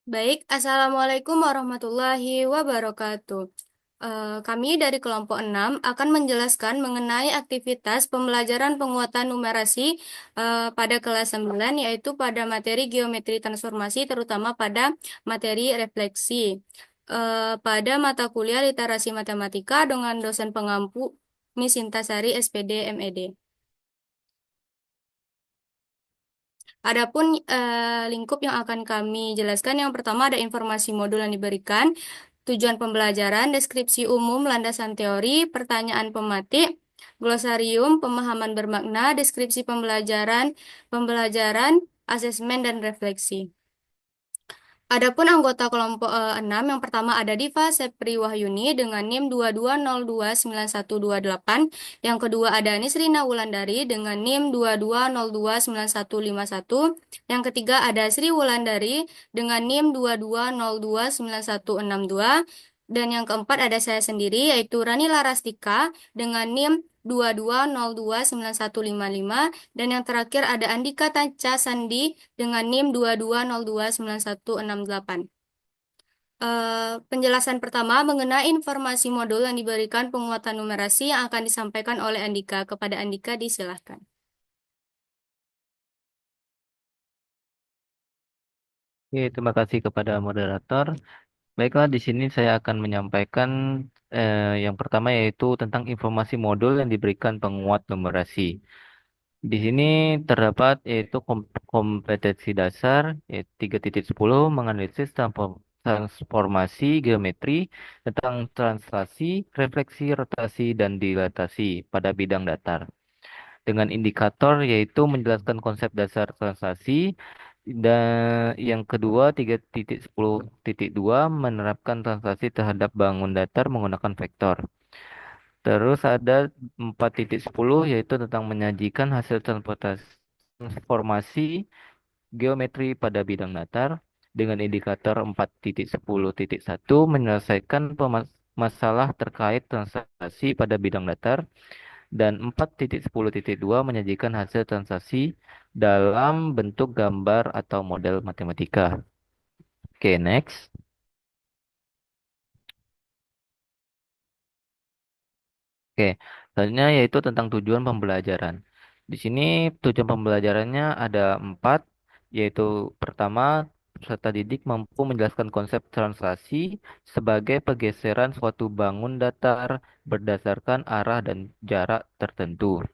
Baik, Assalamualaikum warahmatullahi wabarakatuh. Kami dari kelompok 6 akan menjelaskan mengenai aktivitas pembelajaran penguatan numerasi pada kelas 9, yaitu pada materi geometri transformasi, terutama pada materi refleksi. Pada mata kuliah literasi matematika dengan dosen pengampu Miss Intasari SPD MED. Adapun lingkup yang akan kami jelaskan, yang pertama ada informasi modul yang diberikan, tujuan pembelajaran, deskripsi umum, landasan teori, pertanyaan pematik, glosarium, pemahaman bermakna, deskripsi pembelajaran, asesmen dan refleksi. Adapun anggota kelompok 6, yang pertama ada Diva Sepri Wahyuni dengan NIM 22029128. Yang kedua ada Nisrina Wulandari dengan NIM 22029151. Yang ketiga ada Sri Wulandari dengan NIM 22029162. Dan yang keempat ada saya sendiri, yaitu Rani Larastika dengan NIM 22029155. Dan yang terakhir ada Andika Tanca Sandi dengan NIM 22029168. Penjelasan pertama mengenai informasi modul yang diberikan penguatan numerasi yang akan disampaikan oleh Andika. Kepada Andika disilahkan. Oke, terima kasih kepada moderator. Baiklah, di sini saya akan menyampaikan yang pertama yaitu tentang informasi modul yang diberikan penguat numerasi. Di sini terdapat yaitu kompetensi dasar yaitu 3.10 menganalisis transformasi geometri tentang translasi, refleksi, rotasi, dan dilatasi pada bidang datar. Dengan indikator yaitu menjelaskan konsep dasar translasi, dan yang kedua 3.10.2 menerapkan translasi terhadap bangun datar menggunakan vektor. Terus ada 4.10 yaitu tentang menyajikan hasil transformasi geometri pada bidang datar dengan indikator 4.10.1 menyelesaikan masalah terkait translasi pada bidang datar dan 4.10.2 menyajikan hasil transaksi dalam bentuk gambar atau model matematika. Oke, next. Oke, selanjutnya yaitu tentang tujuan pembelajaran. Di sini tujuan pembelajarannya ada empat, yaitu pertama, peserta didik mampu menjelaskan konsep translasi sebagai pergeseran suatu bangun datar berdasarkan arah dan jarak tertentu.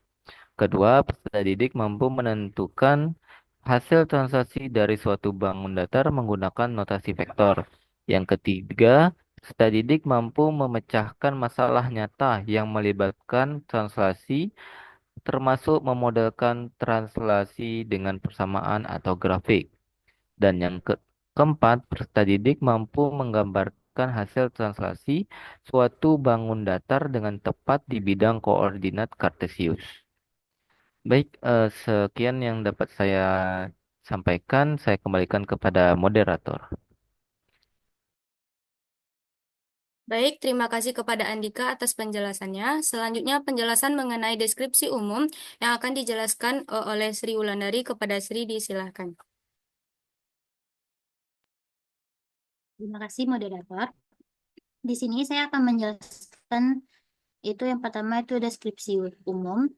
Kedua, peserta didik mampu menentukan hasil transaksi dari suatu bangun datar menggunakan notasi vektor. Yang ketiga, peserta didik mampu memecahkan masalah nyata yang melibatkan translasi, termasuk memodelkan translasi dengan persamaan atau grafik. Dan yang keempat, peserta didik mampu menggambarkan hasil translasi suatu bangun datar dengan tepat di bidang koordinat Kartesius. Baik, sekian yang dapat saya sampaikan. Saya kembalikan kepada moderator. Baik, terima kasih kepada Andika atas penjelasannya. Selanjutnya penjelasan mengenai deskripsi umum yang akan dijelaskan oleh Sri Wulandari. Kepada Sri disilahkan. Terima kasih moderator. Di sini saya akan menjelaskan itu yang pertama itu deskripsi umum,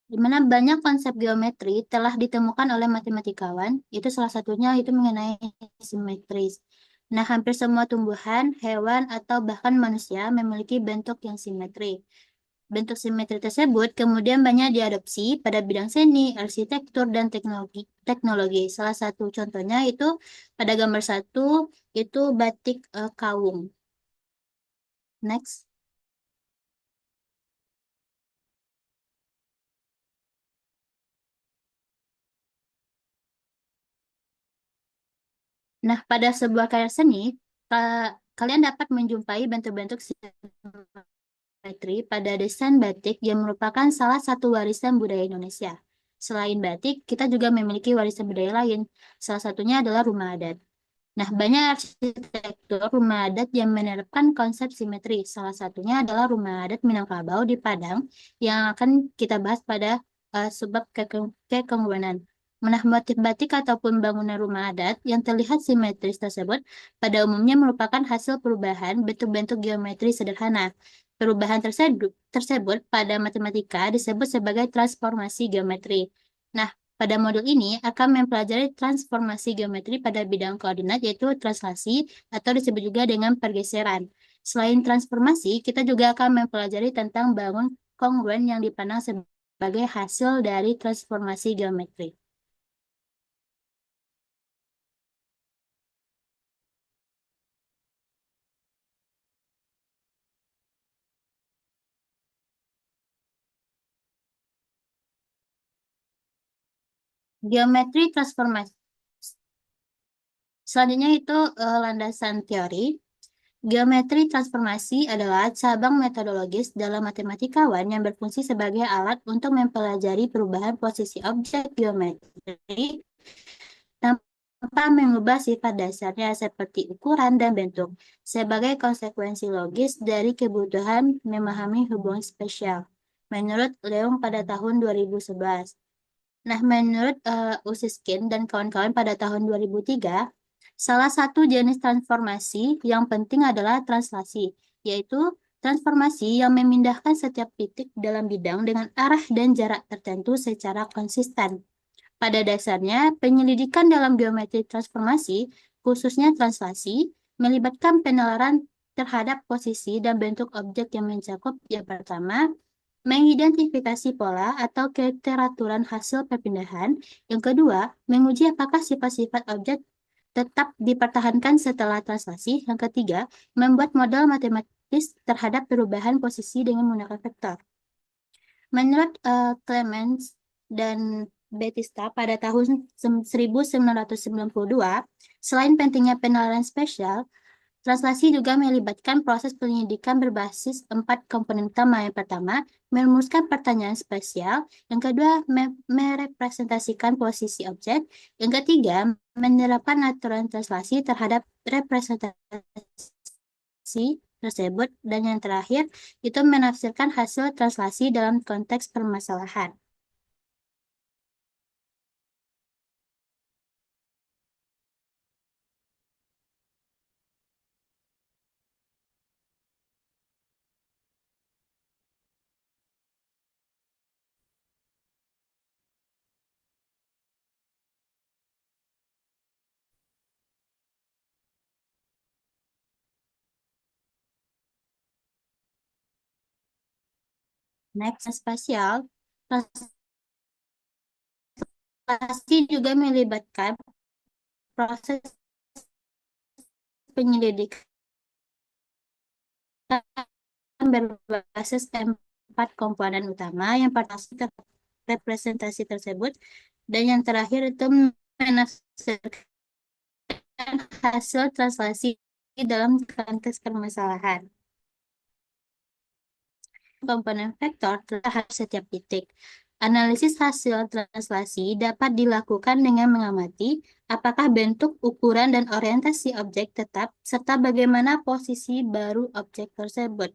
di mana banyak konsep geometri telah ditemukan oleh matematikawan, itu salah satunya itu mengenai simetris. Nah, hampir semua tumbuhan, hewan, atau bahkan manusia memiliki bentuk yang simetri. Bentuk simetri tersebut kemudian banyak diadopsi pada bidang seni, arsitektur, dan teknologi. Salah satu contohnya itu pada gambar satu itu batik kawung. Next. Nah, pada sebuah karya seni, kalian dapat menjumpai bentuk-bentuk simetri pada desain batik yang merupakan salah satu warisan budaya Indonesia. Selain batik, kita juga memiliki warisan budaya lain. Salah satunya adalah rumah adat. Nah, banyak arsitektur rumah adat yang menerapkan konsep simetri. Salah satunya adalah rumah adat Minangkabau di Padang yang akan kita bahas pada subbab kekebunan. Nah, motif batik ataupun bangunan rumah adat yang terlihat simetris tersebut pada umumnya merupakan hasil perubahan bentuk-bentuk geometri sederhana. Perubahan tersebut pada matematika disebut sebagai transformasi geometri. Nah, pada modul ini akan mempelajari transformasi geometri pada bidang koordinat yaitu translasi atau disebut juga dengan pergeseran. Selain transformasi, kita juga akan mempelajari tentang bangun kongruen yang dipandang sebagai hasil dari transformasi geometri. Geometri transformasi. Selanjutnya itu landasan teori. Geometri transformasi adalah cabang metodologis dalam matematikawan yang berfungsi sebagai alat untuk mempelajari perubahan posisi objek geometri tanpa mengubah sifat dasarnya seperti ukuran dan bentuk, sebagai konsekuensi logis dari kebutuhan memahami hubungan spesial. Menurut Leung pada tahun 2011. Nah, menurut Usiskin dan kawan-kawan pada tahun 2003, salah satu jenis transformasi yang penting adalah translasi, yaitu transformasi yang memindahkan setiap titik dalam bidang dengan arah dan jarak tertentu secara konsisten. Pada dasarnya, penyelidikan dalam geometri transformasi, khususnya translasi, melibatkan penalaran terhadap posisi dan bentuk objek yang mencakup yang pertama, mengidentifikasi pola atau keteraturan hasil perpindahan. Yang kedua, menguji apakah sifat-sifat objek tetap dipertahankan setelah translasi. Yang ketiga, membuat model matematis terhadap perubahan posisi dengan menggunakan vektor. Menurut Clemens dan Battista pada tahun 1992, selain pentingnya penalaran spesial, translasi juga melibatkan proses penyelidikan berbasis 4 komponen utama. Yang pertama, merumuskan pertanyaan spesial. Yang kedua, merepresentasikan posisi objek. Yang ketiga, menerapkan aturan translasi terhadap representasi tersebut. Dan yang terakhir, itu menafsirkan hasil translasi dalam konteks permasalahan. Next, spasial. Translasi juga melibatkan proses penyelidikan berbasis 4 komponen utama. Yang pertama representasi tersebut, dan yang terakhir itu menafsirkan hasil translasi dalam konteks permasalahan. Komponen vektor terhadap setiap titik. Analisis hasil translasi dapat dilakukan dengan mengamati apakah bentuk, ukuran, dan orientasi objek tetap, serta bagaimana posisi baru objek tersebut.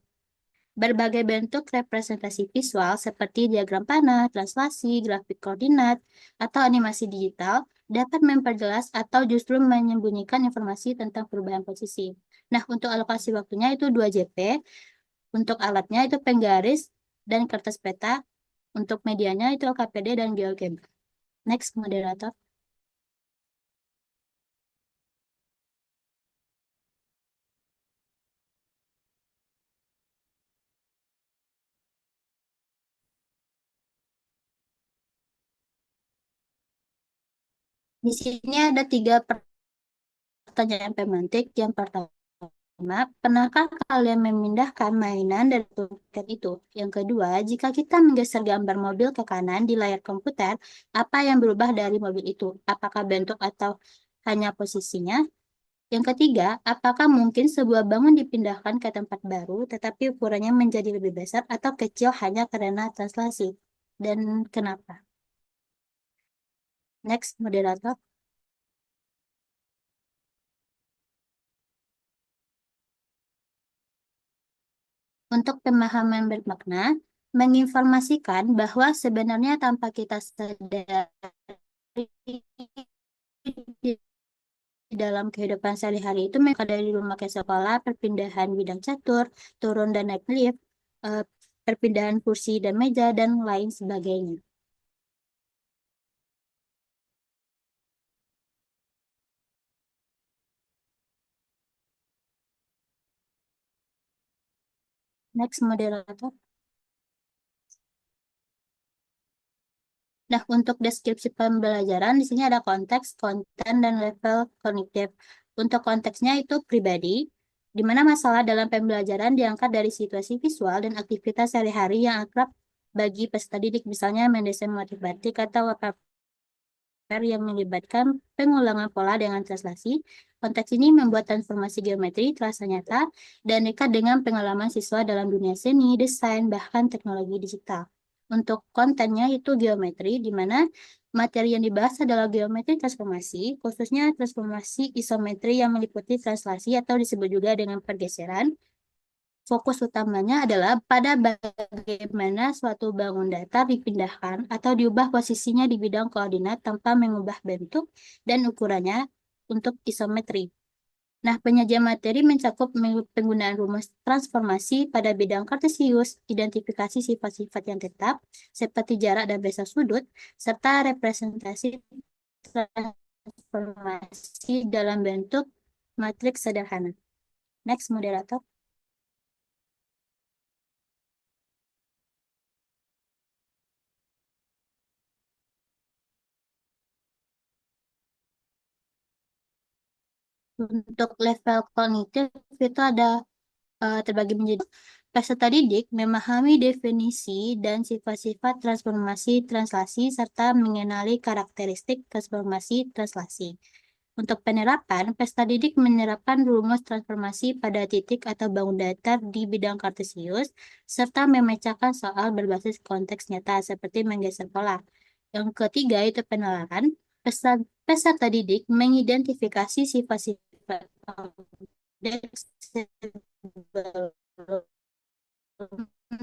Berbagai bentuk representasi visual seperti diagram panah, translasi, grafik koordinat, atau animasi digital dapat memperjelas atau justru menyembunyikan informasi tentang perubahan posisi. Nah, untuk alokasi waktunya itu 2 JP, untuk alatnya itu penggaris dan kertas peta, untuk medianya itu LKPD dan GeoGebra. Next, moderator. Di sini ada 3 pertanyaan pemantik. Yang pertama, pernahkah kalian memindahkan mainan dari tuket itu? Yang kedua, jika kita menggeser gambar mobil ke kanan di layar komputer, apa yang berubah dari mobil itu? Apakah bentuk atau hanya posisinya? Yang ketiga, apakah mungkin sebuah bangun dipindahkan ke tempat baru, tetapi ukurannya menjadi lebih besar atau kecil hanya karena translasi? Dan kenapa? Next, moderator. Untuk pemahaman bermakna, menginformasikan bahwa sebenarnya tanpa kita sadari, di dalam kehidupan sehari-hari itu mereka dari rumah ke sekolah, perpindahan bidang catur, turun dan naik lift, eh, perpindahan kursi dan meja, dan lain sebagainya. Next, moderator. Nah, untuk deskripsi pembelajaran, di sini ada konteks, konten, dan level kognitif. Untuk konteksnya itu pribadi, di mana masalah dalam pembelajaran diangkat dari situasi visual dan aktivitas sehari-hari yang akrab bagi peserta didik, misalnya mendesain motif batik atau yang melibatkan pengulangan pola dengan translasi. Konteks ini membuat transformasi geometri terasa nyata dan dekat dengan pengalaman siswa dalam dunia seni, desain, bahkan teknologi digital. Untuk kontennya itu geometri, di mana materi yang dibahas adalah geometri transformasi, khususnya transformasi isometri yang meliputi translasi atau disebut juga dengan pergeseran. Fokus utamanya adalah pada bagaimana suatu bangun datar dipindahkan atau diubah posisinya di bidang koordinat tanpa mengubah bentuk dan ukurannya untuk isometri. Nah, penyajian materi mencakup penggunaan rumus transformasi pada bidang kartesius, identifikasi sifat-sifat yang tetap, seperti jarak dan besaran sudut, serta representasi transformasi dalam bentuk matriks sederhana. Next, moderator. Untuk level kognitif itu ada terbagi menjadi peserta didik memahami definisi dan sifat-sifat transformasi translasi serta mengenali karakteristik transformasi translasi. Untuk penerapan, peserta didik menerapkan rumus transformasi pada titik atau bangun datar di bidang kartesius serta memecahkan soal berbasis konteks nyata seperti menggeser pola. Yang ketiga itu penalaran. Peserta didik mengidentifikasi sifat-sifat objek sebelum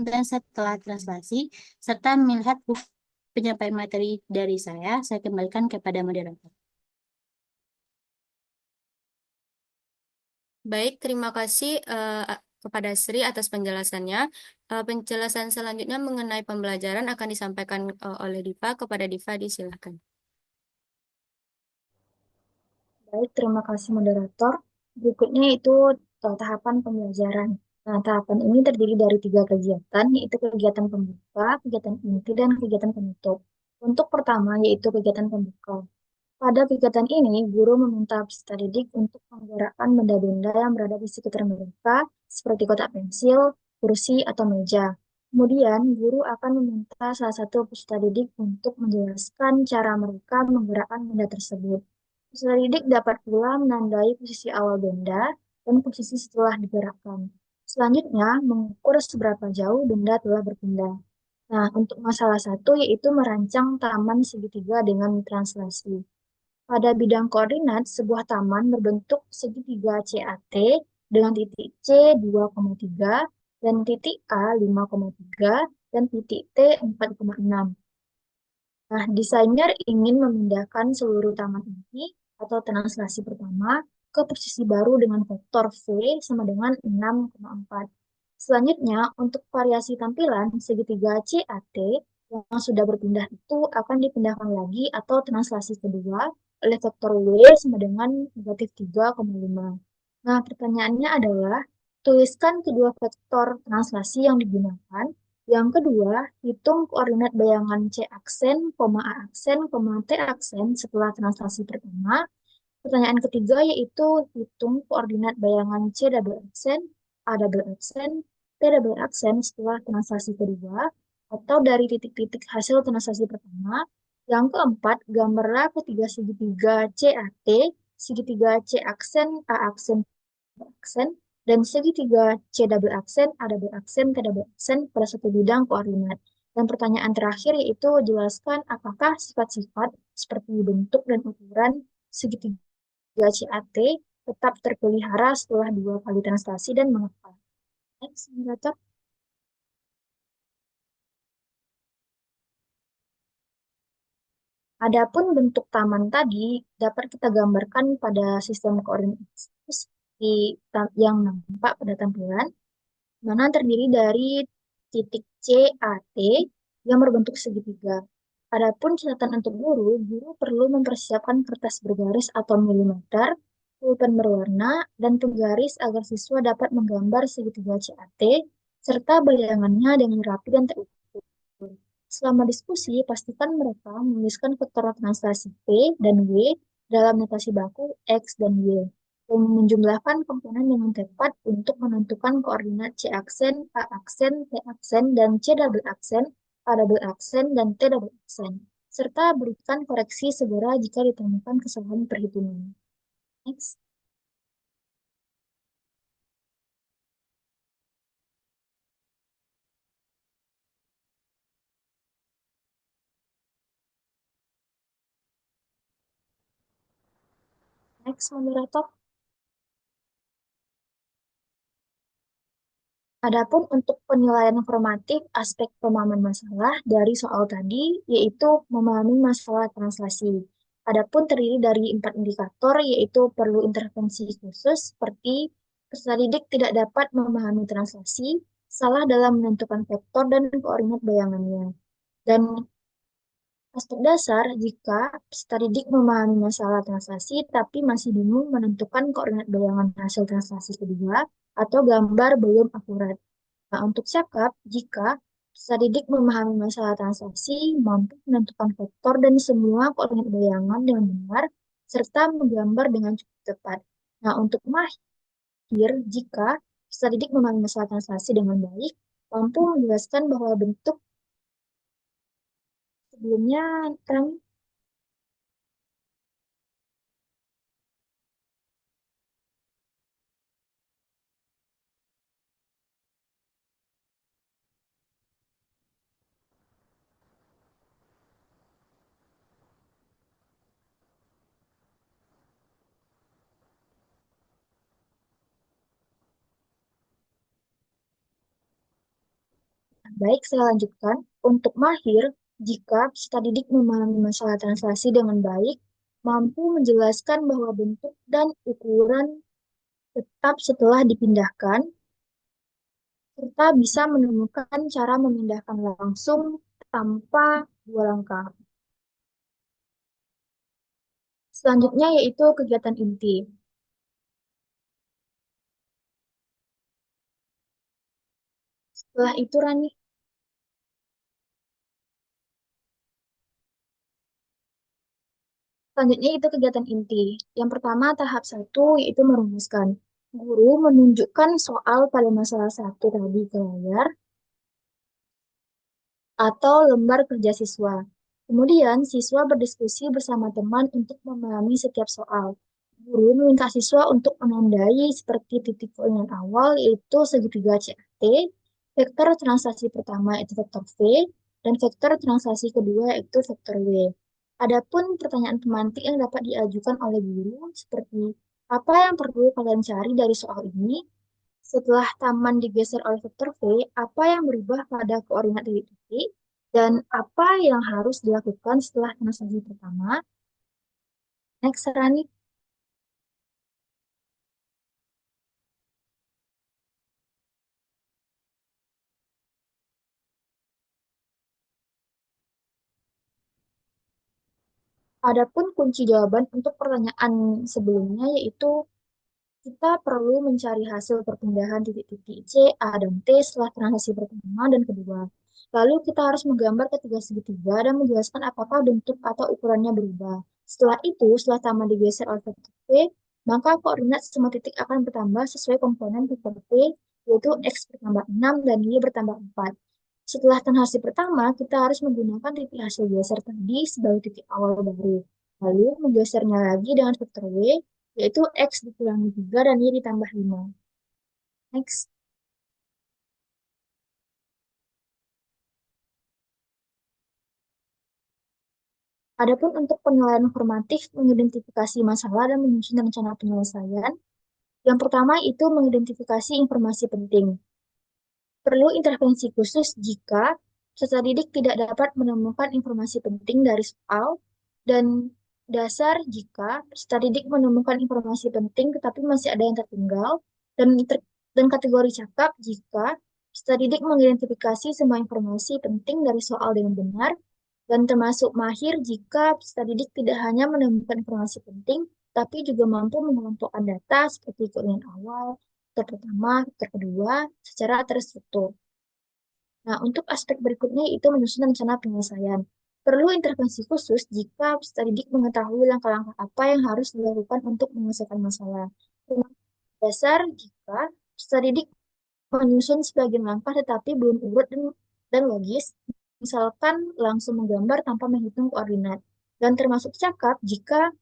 dan setelah translasi, serta melihat bukti penyampaian materi dari saya kembalikan kepada moderator. Baik, terima kasih kepada Sri atas penjelasannya. Penjelasan selanjutnya mengenai pembelajaran akan disampaikan oleh Diva. Kepada Diva, disilakan. Baik, terima kasih moderator. Berikutnya itu tahapan pembelajaran. Nah, tahapan ini terdiri dari 3 kegiatan, yaitu kegiatan pembuka, kegiatan inti, dan kegiatan penutup. Untuk pertama, yaitu kegiatan pembuka. Pada kegiatan ini, guru meminta peserta didik untuk menggerakkan benda-benda yang berada di sekitar mereka, seperti kotak pensil, kursi, atau meja. Kemudian, guru akan meminta salah satu peserta didik untuk menjelaskan cara mereka menggerakkan benda tersebut. Peserta didik dapat pula menandai posisi awal benda dan posisi setelah digerakkan. Selanjutnya, mengukur seberapa jauh benda telah berpindah. Nah, untuk masalah satu yaitu merancang taman segitiga dengan translasi. Pada bidang koordinat, sebuah taman berbentuk segitiga CAT dengan titik C 2,3 dan titik A 5,3 dan titik T 4,6. Nah, desainer ingin memindahkan seluruh taman ini atau translasi pertama ke posisi baru dengan vektor V sama dengan 6,4. Selanjutnya, untuk variasi tampilan, segitiga CAT yang sudah berpindah itu akan dipindahkan lagi atau translasi kedua oleh vektor W sama dengan negatif 3,5. Nah, pertanyaannya adalah, tuliskan kedua vektor translasi yang digunakan. Yang kedua, hitung koordinat bayangan C aksen, A aksen, T aksen setelah translasi pertama. Pertanyaan ketiga yaitu hitung koordinat bayangan C double aksen, A double aksen, T double aksen setelah translasi kedua, atau dari titik-titik hasil translasi pertama. Yang keempat, gambarlah ketiga segitiga CAT, segitiga C aksen, A aksen, B aksen, dan segitiga C double aksen, A double aksen, T double aksen pada satu bidang koordinat. Dan pertanyaan terakhir yaitu jelaskan apakah sifat-sifat seperti bentuk dan ukuran segitiga CAT tetap terpelihara setelah 2 kali translasi dan mengapa. Next, moderator. Adapun bentuk taman tadi dapat kita gambarkan pada sistem koordinat seperti yang nampak pada tampilan, mana terdiri dari titik C, A, T yang berbentuk segitiga. Adapun catatan untuk guru, guru perlu mempersiapkan kertas bergaris atau milimeter, pulpen berwarna, dan penggaris agar siswa dapat menggambar segitiga CAT serta bayangannya dengan rapi dan terukur. Selama diskusi, pastikan mereka menuliskan vektor translasi P dan W dalam notasi baku X dan Y, dan menjumlahkan komponen dengan tepat untuk menentukan koordinat C aksen, A aksen, T aksen, dan C double aksen, A double aksen, dan T double aksen, serta berikan koreksi segera jika ditemukan kesalahan perhitungan. Next. Next, moderator. Adapun untuk penilaian formatif aspek pemahaman masalah dari soal tadi, yaitu memahami masalah translasi. Adapun terdiri dari 4 indikator, yaitu perlu intervensi khusus seperti peserta didik tidak dapat memahami translasi, salah dalam menentukan vektor dan koordinat bayangannya. Dan aspek dasar, jika peserta didik memahami masalah translasi tapi masih bingung menentukan koordinat bayangan hasil translasi kedua atau gambar belum akurat. Nah, untuk cakap, jika peserta didik memahami masalah transaksi, mampu menentukan vektor dan semua koordinat bayangan dengan benar, serta menggambar dengan cukup tepat. Nah, untuk mahir, jika peserta didik memahami masalah transaksi dengan baik, mampu menjelaskan bahwa bentuk sebelumnya terang. Baik, saya lanjutkan. Untuk mahir, jika peserta didik memahami masalah translasi dengan baik, mampu menjelaskan bahwa bentuk dan ukuran tetap setelah dipindahkan, serta bisa menemukan cara memindahkan langsung tanpa dua langkah. Selanjutnya yaitu kegiatan inti. Setelah itu, Rani, selanjutnya itu kegiatan inti. Yang pertama, tahap 1 yaitu merumuskan. Guru menunjukkan soal pada masalah 1 tadi ke layar atau lembar kerja siswa. Kemudian, siswa berdiskusi bersama teman untuk memahami setiap soal. Guru meminta siswa untuk menandai seperti titik koordinat awal yaitu segitiga CAT, vektor translasi pertama itu vektor V, dan vektor translasi kedua itu vektor W. Adapun pertanyaan pemantik yang dapat diajukan oleh guru seperti apa yang perlu kalian cari dari soal ini? Setelah taman digeser oleh vektor V, apa yang berubah pada koordinat titik-titik? Dan apa yang harus dilakukan setelah transaksi pertama? Next, Rani. Adapun kunci jawaban untuk pertanyaan sebelumnya yaitu kita perlu mencari hasil perpindahan titik-titik C, A, dan T setelah transaksi pertama dan kedua. Lalu kita harus menggambar ketiga segitiga dan menjelaskan apakah bentuk atau ukurannya berubah. Setelah itu, setelah taman digeser oleh vektor P, maka koordinat semua titik akan bertambah sesuai komponen vektor P, yaitu X bertambah 6 dan Y bertambah 4. Setelah transaksi pertama, kita harus menggunakan titik hasil geser tadi sebagai titik awal baru. Lalu menggesernya lagi dengan vektor W, yaitu X dikurangi 3 dan Y ditambah 5. Next. Adapun untuk penilaian formatif, mengidentifikasi masalah dan menyusun rencana penyelesaian. Yang pertama itu mengidentifikasi informasi penting. Perlu intervensi khusus jika peserta didik tidak dapat menemukan informasi penting dari soal Dan dasar jika peserta didik menemukan informasi penting tetapi masih ada yang tertinggal, dan dan kategori cakap jika peserta didik mengidentifikasi semua informasi penting dari soal dengan benar, dan termasuk mahir jika peserta didik tidak hanya menemukan informasi penting, tapi juga mampu mengelompokkan data seperti keunian awal, faktor pertama, faktor kedua, secara terstruktur. Nah, untuk aspek berikutnya itu menyusun rencana penyelesaian. Perlu intervensi khusus jika peserta didik mengetahui langkah-langkah apa yang harus dilakukan untuk menyelesaikan masalah. Dasar jika peserta didik menyusun sebagian langkah tetapi belum urut dan logis, misalkan langsung menggambar tanpa menghitung koordinat. Dan termasuk cakap jika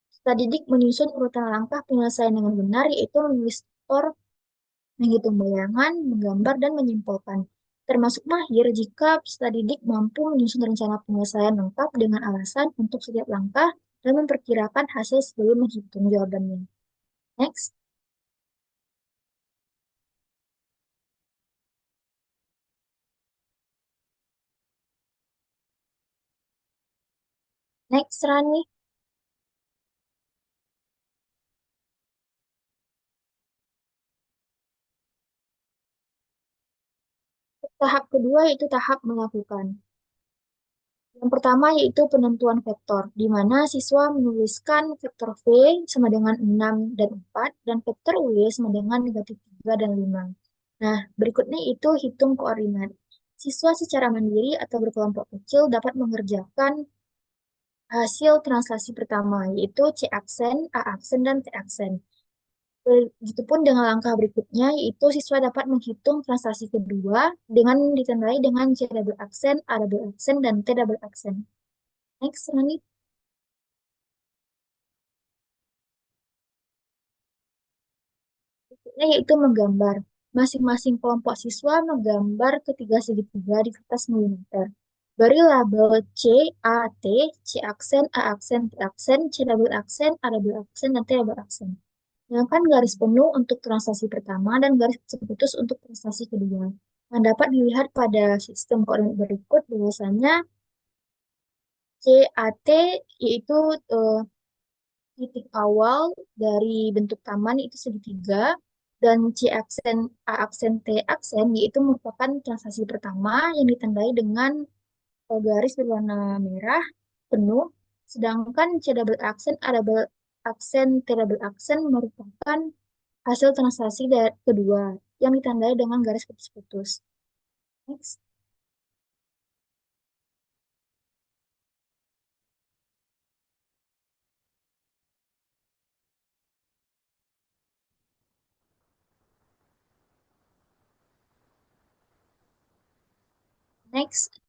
peserta didik menyusun urutan langkah penyelesaian dengan benar, yaitu menulis skor, menghitung bayangan, menggambar, dan menyimpulkan. Termasuk mahir jika peserta didik mampu menyusun rencana penyelesaian lengkap dengan alasan untuk setiap langkah dan memperkirakan hasil sebelum menghitung jawabannya. Next. Next, Rani. Tahap kedua yaitu tahap melakukan. Yang pertama yaitu penentuan vektor, di mana siswa menuliskan vektor V sama dengan 6 dan 4, dan vektor W sama dengan negatif 3 dan 5. Nah, berikutnya itu hitung koordinat. Siswa secara mandiri atau berkelompok kecil dapat mengerjakan hasil translasi pertama, yaitu C aksen, A aksen, dan T aksen. Begitupun dengan langkah berikutnya, yaitu siswa dapat menghitung translasi kedua dengan ditandai dengan C double aksen, A double aksen, dan T double aksen. Next, Rani. Berikutnya yaitu menggambar. Masing-masing kelompok siswa menggambar ketiga segitiga di kertas milimeter. Beri label C, A, T, C aksen, A aksen, T aksen, C double aksen, A double aksen, dan T double aksen. Gunakan garis penuh untuk translasi pertama dan garis putus untuk translasi kedua. Nah, dapat dilihat pada sistem koordinat berikut bahwasanya CAT yaitu titik awal dari bentuk taman itu segitiga, dan C aksen, A aksen, T aksen yaitu merupakan translasi pertama yang ditandai dengan garis berwarna merah penuh, sedangkan C double aksen, A double aksen, T double aksen merupakan hasil translasi kedua yang ditandai dengan garis putus-putus. Next. Next.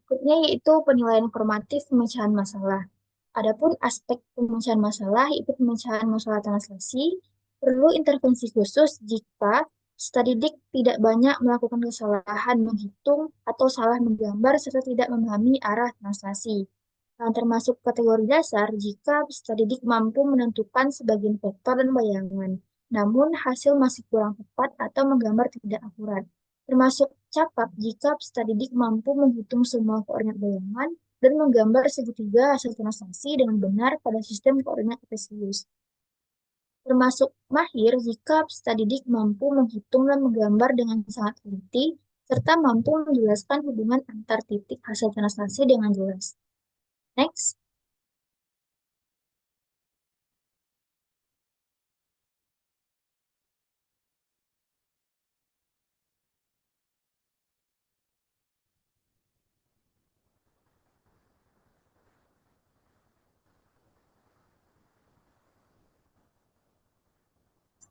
Berikutnya yaitu penilaian formatif pemecahan masalah. Adapun aspek pemecahan masalah itu pemecahan masalah translasi, perlu intervensi khusus jika peserta didik tidak banyak melakukan kesalahan menghitung atau salah menggambar serta tidak memahami arah translasi. Nah, termasuk kategori dasar jika peserta didik mampu menentukan sebagian vektor dan bayangan, namun hasil masih kurang tepat atau menggambar tidak akurat. Termasuk cakap jika peserta didik mampu menghitung semua koordinat bayangan dan menggambar segitiga hasil translasi dengan benar pada sistem koordinat kartesius. Termasuk mahir jika peserta didik mampu menghitung dan menggambar dengan sangat teliti, serta mampu menjelaskan hubungan antar titik hasil translasi dengan jelas. Next.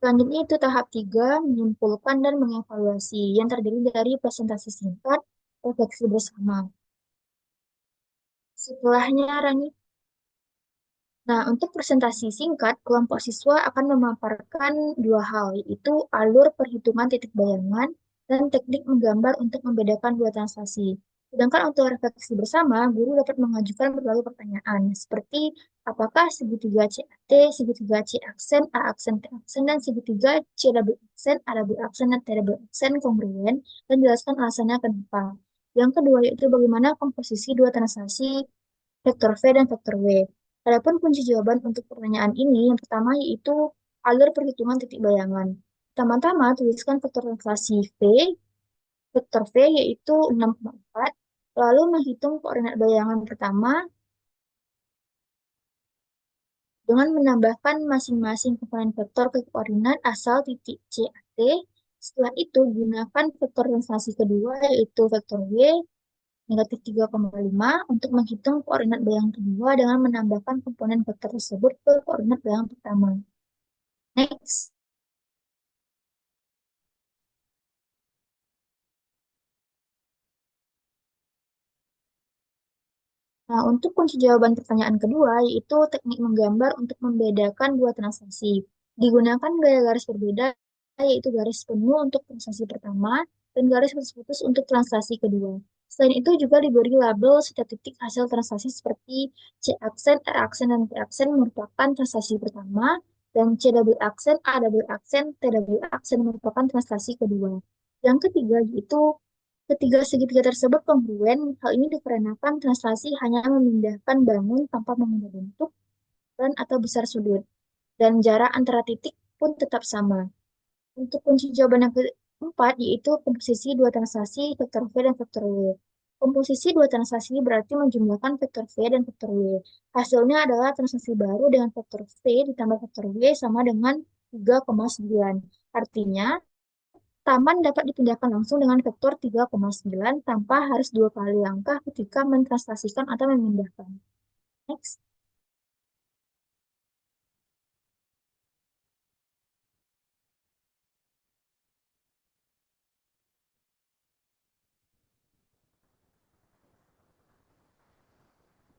Selanjutnya itu tahap 3, menyimpulkan dan mengevaluasi, yang terdiri dari presentasi singkat, refleksi bersama. Setelahnya, Rani. Nah, untuk presentasi singkat, kelompok siswa akan memaparkan dua hal, yaitu alur perhitungan titik bayangan dan teknik menggambar untuk membedakan dua translasi. Sedangkan untuk refleksi bersama, guru dapat mengajukan berbagai pertanyaan, seperti apakah segitiga CAT, segitiga C aksen, A aksen, T aksen, dan segitiga C double aksen, A double aksen, dan T double aksen kongruen, dan jelaskan alasannya kenapa. Yang kedua yaitu bagaimana komposisi dua translasi vektor V dan vektor W. Adapun kunci jawaban untuk pertanyaan ini, yang pertama yaitu alur perhitungan titik bayangan. Pertama-tama, tuliskan vektor translasi vektor V yaitu 6,4, lalu menghitung koordinat bayangan pertama dengan menambahkan masing-masing komponen vektor ke koordinat asal titik CAT. Setelah itu, gunakan vektor translasi kedua yaitu vektor W negatif 3,5 untuk menghitung koordinat bayangan kedua dengan menambahkan komponen vektor tersebut ke koordinat bayangan pertama. Next. Nah, untuk kunci jawaban pertanyaan kedua, yaitu teknik menggambar untuk membedakan dua translasi. Digunakan gaya garis berbeda, yaitu garis penuh untuk translasi pertama dan garis putus-putus untuk translasi kedua. Selain itu juga diberi label setiap titik hasil translasi seperti C aksen, R aksen, dan T aksen merupakan translasi pertama, dan C double aksen, A double aksen, T double aksen merupakan translasi kedua. Yang ketiga yaitu ketiga segitiga tersebut kongruen. Hal ini dikarenakan translasi hanya memindahkan bangun tanpa mengubah bentuk dan atau besar sudut, dan jarak antara titik pun tetap sama. Untuk kunci jawaban yang keempat, yaitu komposisi dua translasi vektor V dan vektor W. Komposisi dua translasi berarti menjumlahkan vektor V dan vektor W. Hasilnya adalah translasi baru dengan vektor V ditambah vektor W sama dengan 3,9. Artinya, taman dapat dipindahkan langsung dengan vektor 3,9 tanpa harus dua kali langkah ketika mentranslasikan atau memindahkan. Next.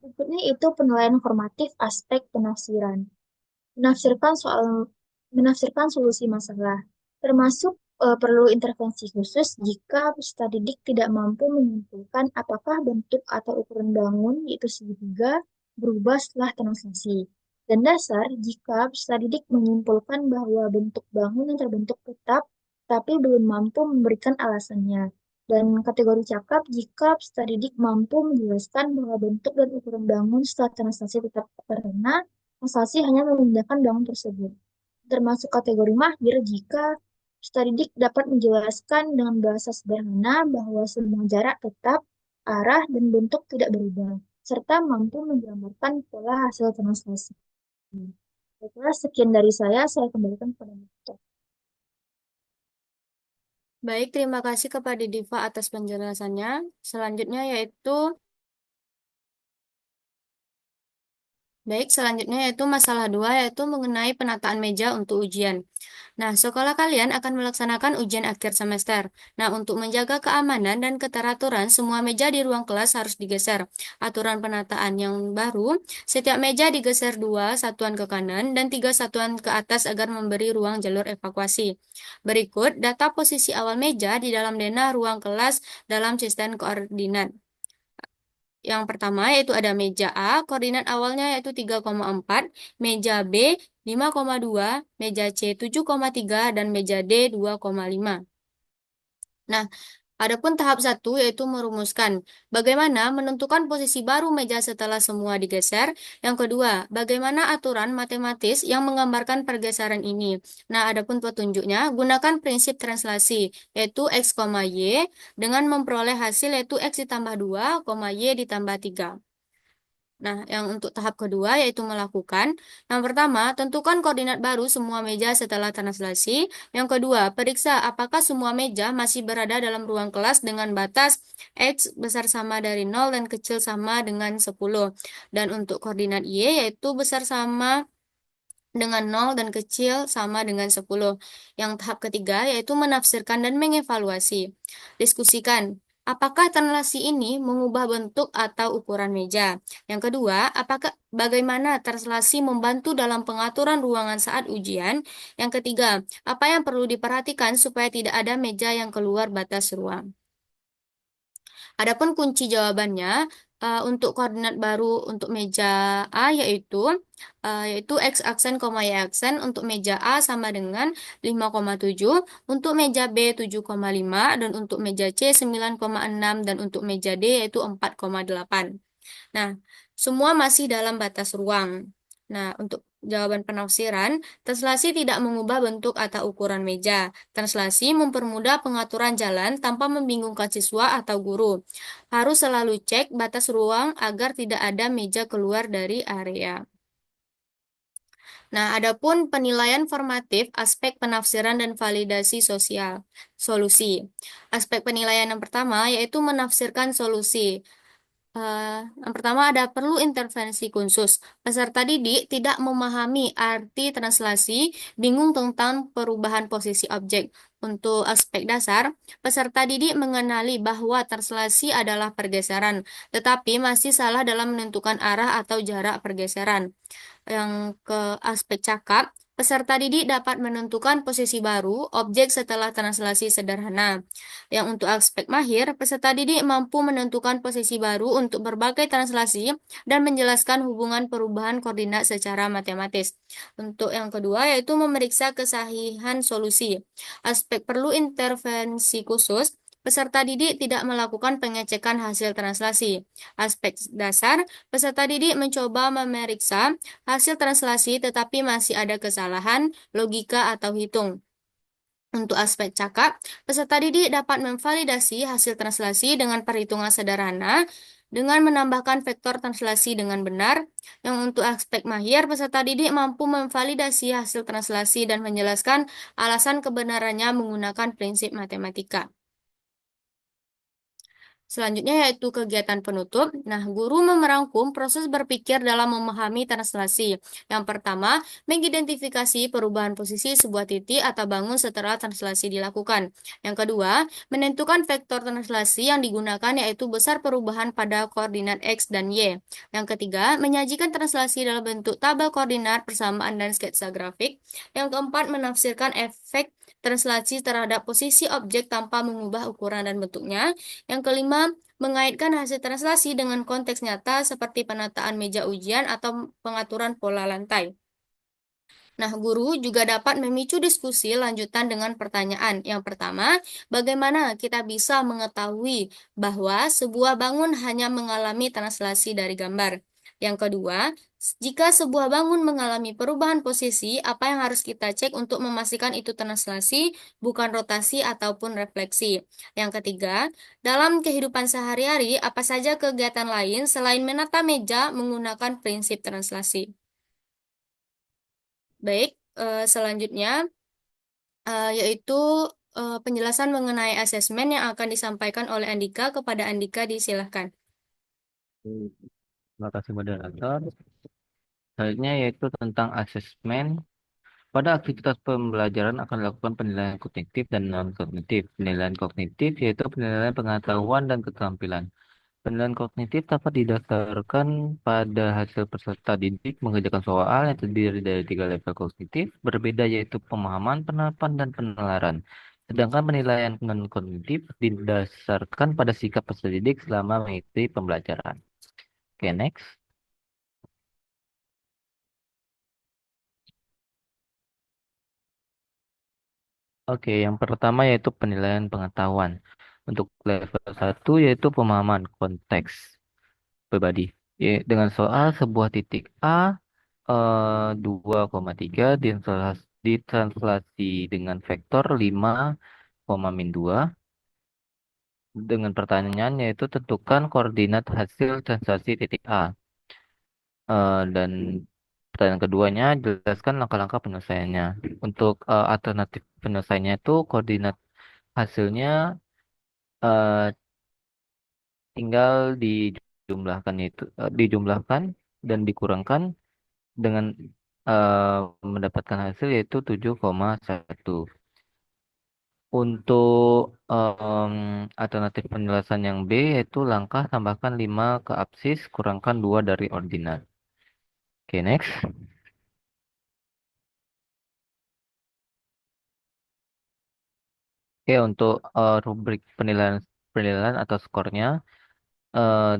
Berikutnya itu penilaian formatif aspek penafsiran. Menafsirkan soal menafsirkan solusi masalah, termasuk perlu intervensi khusus jika peserta didik tidak mampu menyimpulkan apakah bentuk atau ukuran bangun yaitu segitiga berubah setelah translasi. Dan dasar jika peserta didik menyimpulkan bahwa bentuk bangun yang terbentuk tetap tapi belum mampu memberikan alasannya. Dan kategori cakap jika peserta didik mampu menjelaskan bahwa bentuk dan ukuran bangun setelah translasi tetap karena translasi hanya memindahkan bangun tersebut. Termasuk kategori mahir jika peserta didik dapat menjelaskan dengan bahasa sederhana bahwa semua jarak tetap, arah, dan bentuk tidak berubah, serta mampu menggambarkan pola hasil translasi. Baiklah, sekian dari saya kembalikan kepada Dr. Baik, terima kasih kepada Diva atas penjelasannya. Selanjutnya yaitu masalah 2 yaitu mengenai penataan meja untuk ujian. Nah, sekolah kalian akan melaksanakan ujian akhir semester. Nah, untuk menjaga keamanan dan keteraturan, semua meja di ruang kelas harus digeser. Aturan penataan yang baru, setiap meja digeser 2 satuan ke kanan dan 3 satuan ke atas agar memberi ruang jalur evakuasi. Berikut data posisi awal meja di dalam denah ruang kelas dalam sistem koordinat. Yang pertama yaitu ada meja A, koordinat awalnya yaitu 3,4, meja B 5,2, meja C 7,3, dan meja D 2,5. Nah, adapun tahap 1 yaitu merumuskan bagaimana menentukan posisi baru meja setelah semua digeser. Yang kedua, bagaimana aturan matematis yang menggambarkan pergeseran ini. Nah, adapun petunjuknya, gunakan prinsip translasi yaitu X, Y dengan memperoleh hasil yaitu X ditambah 2, Y ditambah 3. Nah, yang untuk tahap kedua yaitu melakukan. Yang pertama, tentukan koordinat baru semua meja setelah translasi. Yang kedua, periksa apakah semua meja masih berada dalam ruang kelas dengan batas X besar sama dari 0 dan kecil sama dengan 10. Dan untuk koordinat Y yaitu besar sama dengan 0 dan kecil sama dengan 10. Yang tahap ketiga yaitu menafsirkan dan mengevaluasi. Diskusikan Apakah translasi ini mengubah bentuk atau ukuran meja? Yang kedua, apakah bagaimana translasi membantu dalam pengaturan ruangan saat ujian? Yang ketiga, apa yang perlu diperhatikan supaya tidak ada meja yang keluar batas ruang? Adapun kunci jawabannya untuk koordinat baru untuk meja A yaitu x aksen, y aksen untuk meja A sama dengan 5,7, untuk meja B 7,5 dan untuk meja C 9,6 dan untuk meja D yaitu 4,8. Nah, semua masih dalam batas ruang. Nah, untuk jawaban penafsiran, translasi tidak mengubah bentuk atau ukuran meja. Translasi mempermudah pengaturan jalan tanpa membingungkan siswa atau guru. Harus selalu cek batas ruang agar tidak ada meja keluar dari area. Nah, adapun penilaian formatif, aspek penafsiran dan validasi sosial, solusi. Aspek penilaian yang pertama yaitu menafsirkan solusi. Yang pertama ada perlu intervensi khusus. Peserta didik tidak memahami arti translasi, bingung tentang perubahan posisi objek. Untuk aspek dasar, peserta didik mengenali bahwa translasi adalah pergeseran, tetapi masih salah dalam menentukan arah atau jarak pergeseran. Yang ke aspek cakap, peserta didik dapat menentukan posisi baru objek setelah translasi sederhana. Yang untuk aspek mahir, peserta didik mampu menentukan posisi baru untuk berbagai translasi dan menjelaskan hubungan perubahan koordinat secara matematis. Untuk yang kedua, yaitu memeriksa kesahihan solusi. Aspek perlu intervensi khusus, peserta didik tidak melakukan pengecekan hasil translasi. Aspek dasar, peserta didik mencoba memeriksa hasil translasi tetapi masih ada kesalahan, logika, atau hitung. Untuk aspek cakap, peserta didik dapat memvalidasi hasil translasi dengan perhitungan sederhana dengan menambahkan vektor translasi dengan benar. Yang untuk aspek mahir, peserta didik mampu memvalidasi hasil translasi dan menjelaskan alasan kebenarannya menggunakan prinsip matematika. Selanjutnya yaitu kegiatan penutup. Nah, guru merangkum proses berpikir dalam memahami translasi. Yang pertama, mengidentifikasi perubahan posisi sebuah titik atau bangun setelah translasi dilakukan. Yang kedua, menentukan vektor translasi yang digunakan yaitu besar perubahan pada koordinat X dan Y. Yang ketiga, menyajikan translasi dalam bentuk tabel koordinat, persamaan, dan sketsa grafik. Yang keempat, menafsirkan efek translasi terhadap posisi objek tanpa mengubah ukuran dan bentuknya. Yang kelima, mengaitkan hasil translasi dengan konteks nyata seperti penataan meja ujian atau pengaturan pola lantai. Nah, guru juga dapat memicu diskusi lanjutan dengan pertanyaan. Yang pertama, bagaimana kita bisa mengetahui bahwa sebuah bangun hanya mengalami translasi dari gambar? Yang kedua, jika sebuah bangun mengalami perubahan posisi, apa yang harus kita cek untuk memastikan itu translasi, bukan rotasi ataupun refleksi? Yang ketiga, dalam kehidupan sehari-hari, apa saja kegiatan lain selain menata meja menggunakan prinsip translasi? Baik, selanjutnya yaitu penjelasan mengenai asesmen yang akan disampaikan oleh Andika. Kepada Andika disilahkan. Terima kasih moderator. Selanjutnya yaitu tentang asesmen. Pada aktivitas pembelajaran akan dilakukan penilaian kognitif dan non-kognitif. Penilaian kognitif yaitu penilaian pengetahuan dan keterampilan. Penilaian kognitif dapat didasarkan pada hasil peserta didik mengerjakan soal yang terdiri dari 3 level kognitif, berbeda yaitu pemahaman, penerapan, dan penalaran. Sedangkan penilaian non-kognitif didasarkan pada sikap peserta didik selama mengikuti pembelajaran. Oke, next. Oke, yang pertama yaitu penilaian pengetahuan. Untuk level 1 yaitu pemahaman konteks pribadi. Dengan soal sebuah titik A 2,3 ditranslasi dengan vektor 5,-2 dengan pertanyaan yaitu tentukan koordinat hasil translasi titik A. Dan pertanyaan keduanya jelaskan langkah-langkah penyelesaiannya. Untuk alternatif penyelesaiannya itu koordinat hasilnya eh, tinggal dijumlahkan dan dikurangkan dengan mendapatkan hasil yaitu 7,1. Untuk alternatif penjelasan yang B yaitu langkah tambahkan 5 ke absis, kurangkan 2 dari ordinat. Oke, next. Oke, untuk rubrik penilaian penilaian atau skornya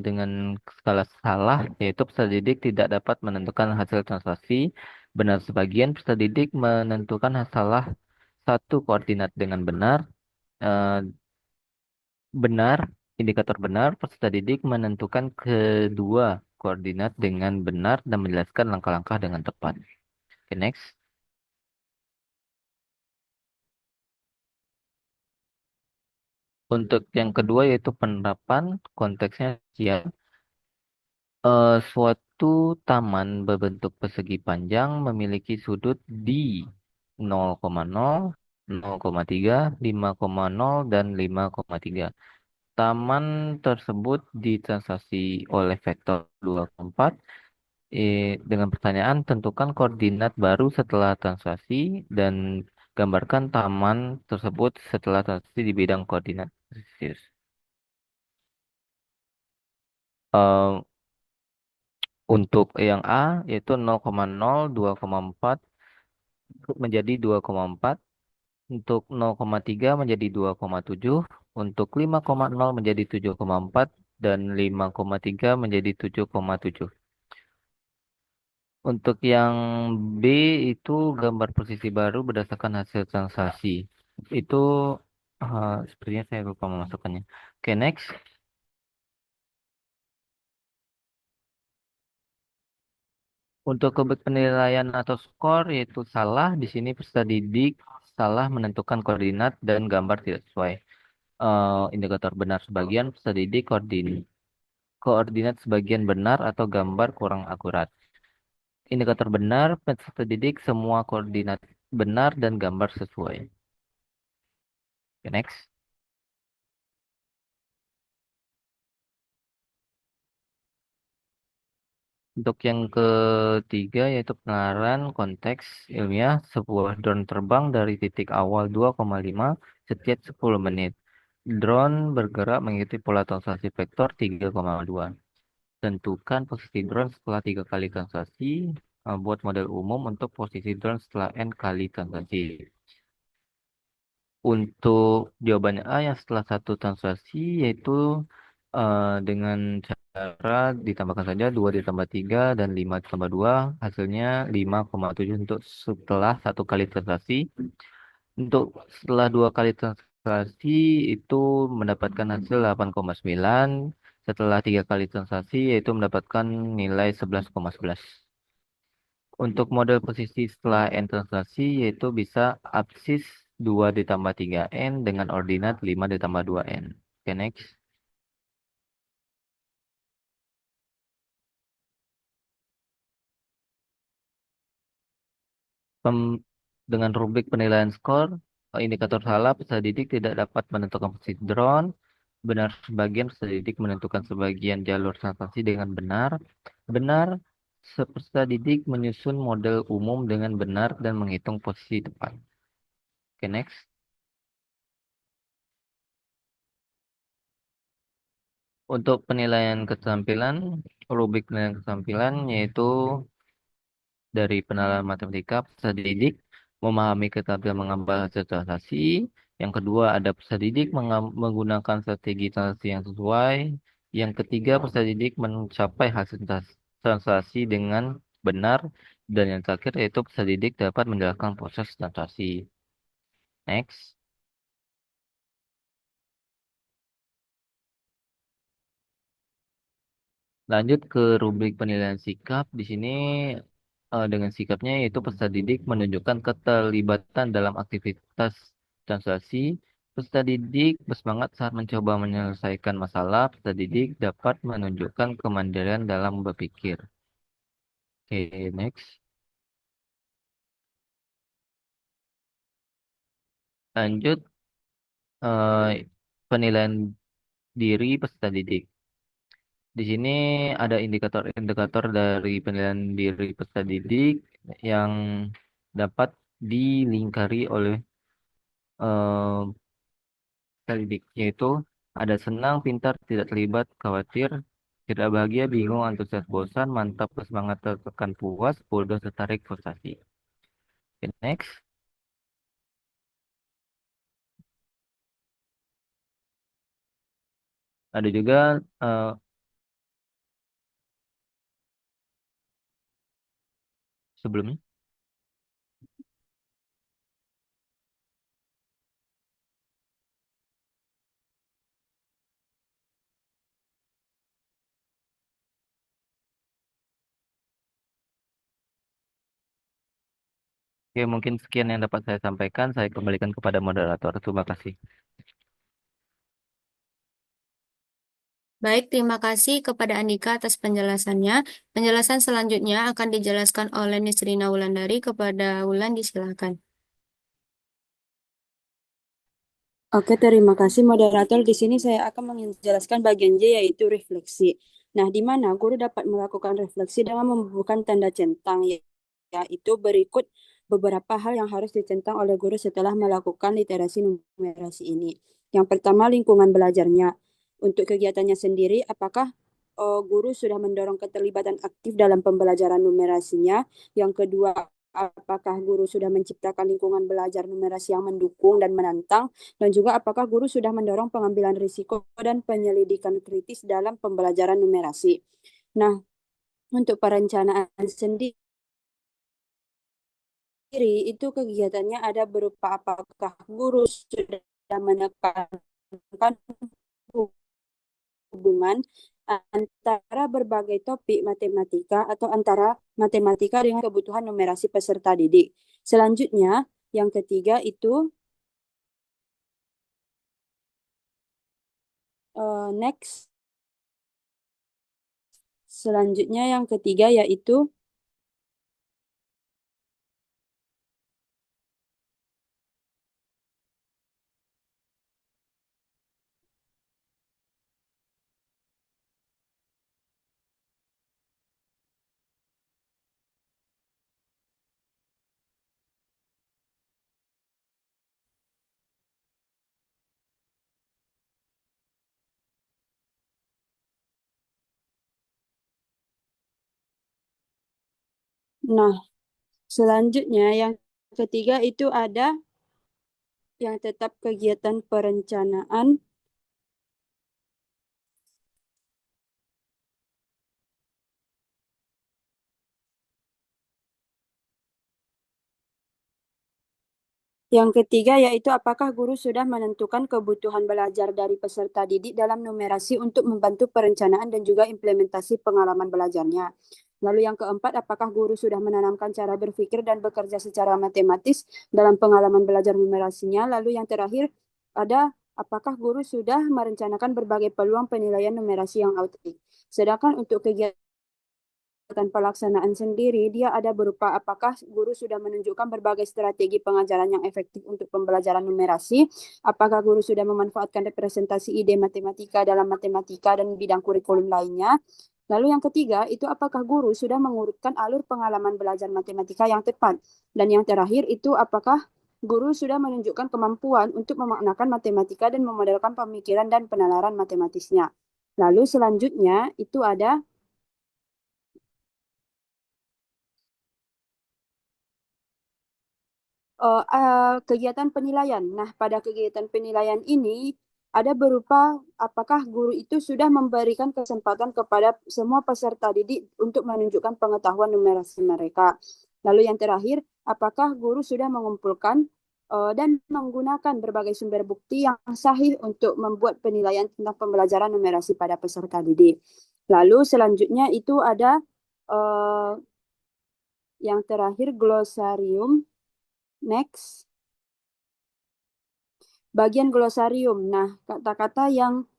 dengan skala salah, yaitu peserta didik tidak dapat menentukan hasil transaksi. Benar sebagian, peserta didik menentukan salah satu koordinat dengan benar. Eh, benar, indikator benar, peserta didik menentukan kedua koordinat dengan benar dan menjelaskan langkah-langkah dengan tepat. Oke, next. Untuk yang kedua yaitu penerapan konteksnya ya. Suatu taman berbentuk persegi panjang memiliki sudut di 0,0, 0,3, 5,0, dan 5,3. Taman tersebut ditransaksi oleh vektor 2,4. Dengan pertanyaan, tentukan koordinat baru setelah transaksi dan gambarkan taman tersebut setelah transaksi di bidang koordinat. Eh, untuk yang A yaitu 0,0, 2,4 menjadi 2,4, untuk 0,3 menjadi 2,7, untuk 5,0 menjadi 7,4, dan 5,3 menjadi 7,7. Untuk yang B itu gambar posisi baru berdasarkan hasil transaksi. Itu sepertinya saya lupa memasukkannya. Oke, next. Untuk kebet penilaian atau skor yaitu salah. Di sini peserta didik salah menentukan koordinat dan gambar tidak sesuai. Indikator benar sebagian, peserta didik koordinat sebagian benar atau gambar kurang akurat. Indikator benar, peserta didik semua koordinat benar dan gambar sesuai. Okay, next. Untuk yang ketiga yaitu penalaran konteks ilmiah sebuah drone terbang dari titik awal 2,5 setiap 10 menit. Drone bergerak mengikuti pola translasi vektor 3,2. Tentukan posisi drone setelah 3 kali translasi. Buat model umum untuk posisi drone setelah n kali translasi. Untuk jawabannya A yang setelah satu translasi yaitu dengan cara ditambahkan saja 2 ditambah 3 dan 5 ditambah 2 hasilnya 5,7 untuk setelah satu kali translasi. Untuk setelah 2 kali translasi itu mendapatkan hasil 8,9. Setelah 3 kali translasi yaitu mendapatkan nilai 11,11. Untuk model posisi setelah n translasi yaitu bisa absis 2 ditambah 3n dengan ordinat 5 ditambah 2n. Oke, next. Dengan rubrik penilaian skor, indikator salah, peserta didik tidak dapat menentukan posisi drone. Benar sebagian, peserta didik menentukan sebagian jalur transaksi dengan benar. Benar, peserta didik menyusun model umum dengan benar dan menghitung posisi tepat. Oke, next. Untuk penilaian keterampilan, rubrik penilaian keterampilan yaitu dari penilaian matematika, peserta didik memahami keterampilan mengambil hasil transaksi. Yang kedua ada peserta didik menggunakan strategi transaksi yang sesuai. Yang ketiga peserta didik mencapai hasil transaksi dengan benar. Dan yang terakhir yaitu peserta didik dapat menjalankan proses transaksi. Next. Lanjut ke rubrik penilaian sikap. Di sini dengan sikapnya yaitu peserta didik menunjukkan keterlibatan dalam aktivitas transaksi. Peserta didik bersemangat saat mencoba menyelesaikan masalah. Peserta didik dapat menunjukkan kemandirian dalam berpikir. Oke, next. Lanjut penilaian diri peserta didik. Di sini ada indikator-indikator dari penilaian diri peserta didik yang dapat dilingkari oleh peserta didik, yaitu ada senang, pintar, tidak terlibat, khawatir, tidak bahagia, bingung, antusias, bosan, mantap, semangat, tertekan, puas, bodoh, tertarik, frustasi. Oke, next. Ada juga eh, sebelumnya. Oke, mungkin sekian yang dapat saya sampaikan. Saya kembalikan kepada moderator. Terima kasih. Baik, terima kasih kepada Andika atas penjelasannya. Penjelasan selanjutnya akan dijelaskan oleh Nisrina Wulandari kepada Wulan, disilakan. Oke, terima kasih moderator. Di sini saya akan menjelaskan bagian J yaitu refleksi. Nah, di mana guru dapat melakukan refleksi dengan membubuhkan tanda centang, yaitu berikut beberapa hal yang harus dicentang oleh guru setelah melakukan literasi numerasi ini. Yang pertama, lingkungan belajarnya. Untuk kegiatannya sendiri, apakah guru sudah mendorong keterlibatan aktif dalam pembelajaran numerasinya? Yang kedua, apakah guru sudah menciptakan lingkungan belajar numerasi yang mendukung dan menantang? Dan juga apakah guru sudah mendorong pengambilan risiko dan penyelidikan kritis dalam pembelajaran numerasi. Nah, untuk perencanaan sendiri, itu kegiatannya ada berupa apakah guru sudah menekankan hubungan antara berbagai topik matematika atau antara matematika dengan kebutuhan numerasi peserta didik. Selanjutnya, yang ketiga itu next. Selanjutnya yang ketiga yaitu nah, selanjutnya yang ketiga itu ada yang tetap kegiatan perencanaan yang ketiga yaitu apakah guru sudah menentukan kebutuhan belajar dari peserta didik dalam numerasi untuk membantu perencanaan dan juga implementasi pengalaman belajarnya. Lalu yang keempat, apakah guru sudah menanamkan cara berpikir dan bekerja secara matematis dalam pengalaman belajar numerasinya. Lalu yang terakhir ada apakah guru sudah merencanakan berbagai peluang penilaian numerasi yang autentik. Sedangkan untuk kegiatan pelaksanaan sendiri, dia ada berupa apakah guru sudah menunjukkan berbagai strategi pengajaran yang efektif untuk pembelajaran numerasi, apakah guru sudah memanfaatkan representasi ide matematika dalam matematika dan bidang kurikulum lainnya. Lalu yang ketiga, itu apakah guru sudah mengurutkan alur pengalaman belajar matematika yang tepat. Dan yang terakhir itu apakah guru sudah menunjukkan kemampuan untuk memaknakan matematika dan memodelkan pemikiran dan penalaran matematisnya. Lalu selanjutnya itu ada kegiatan penilaian. Nah, pada kegiatan penilaian ini ada berupa apakah guru itu sudah memberikan kesempatan kepada semua peserta didik untuk menunjukkan pengetahuan numerasi mereka. Lalu yang terakhir, apakah guru sudah mengumpulkan dan menggunakan berbagai sumber bukti yang sahih untuk membuat penilaian tentang pembelajaran numerasi pada peserta didik. Lalu selanjutnya itu ada yang terakhir glosarium. Next. Bagian glosarium. Nah, kata-kata yang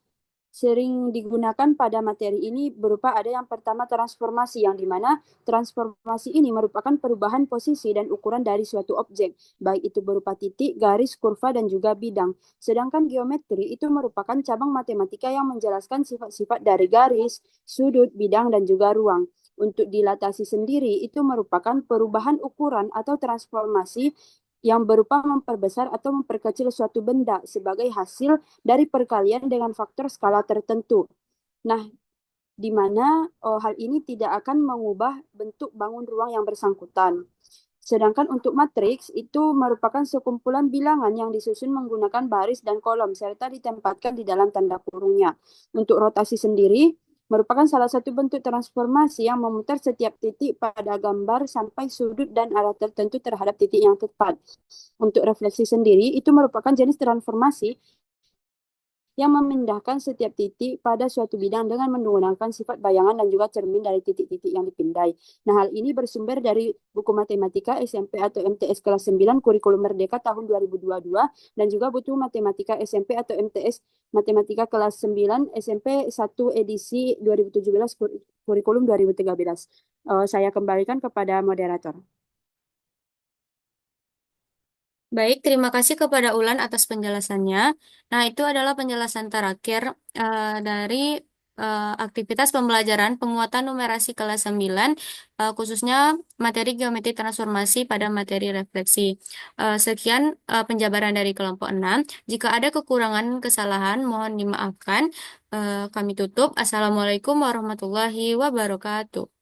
sering digunakan pada materi ini berupa ada yang pertama transformasi, yang dimana transformasi ini merupakan perubahan posisi dan ukuran dari suatu objek, baik itu berupa titik, garis, kurva, dan juga bidang. Sedangkan geometri itu merupakan cabang matematika yang menjelaskan sifat-sifat dari garis, sudut, bidang, dan juga ruang. Untuk dilatasi sendiri itu merupakan perubahan ukuran atau transformasi yang berupa memperbesar atau memperkecil suatu benda sebagai hasil dari perkalian dengan faktor skala tertentu. Nah, di mana hal ini tidak akan mengubah bentuk bangun ruang yang bersangkutan. Sedangkan untuk matriks itu merupakan sekumpulan bilangan yang disusun menggunakan baris dan kolom serta ditempatkan di dalam tanda kurungnya. Untuk rotasi sendiri merupakan salah satu bentuk transformasi yang memutar setiap titik pada gambar sampai sudut dan arah tertentu terhadap titik yang tepat. Untuk refleksi sendiri itu merupakan jenis transformasi yang memindahkan setiap titik pada suatu bidang dengan menggunakan sifat bayangan dan juga cermin dari titik-titik yang dipindai. Nah, hal ini bersumber dari buku matematika SMP atau MTS kelas 9 kurikulum Merdeka tahun 2022 dan juga buku matematika SMP atau MTS matematika kelas 9 SMP 1 edisi 2017 kurikulum 2013. Saya kembalikan kepada moderator. Baik, terima kasih kepada Ulan atas penjelasannya. Nah, itu adalah penjelasan terakhir dari aktivitas pembelajaran penguatan numerasi kelas 9, khususnya materi geometri transformasi pada materi refleksi. Sekian penjabaran dari kelompok 6. Jika ada kekurangan kesalahan, mohon dimaafkan. Kami tutup. Assalamualaikum warahmatullahi wabarakatuh.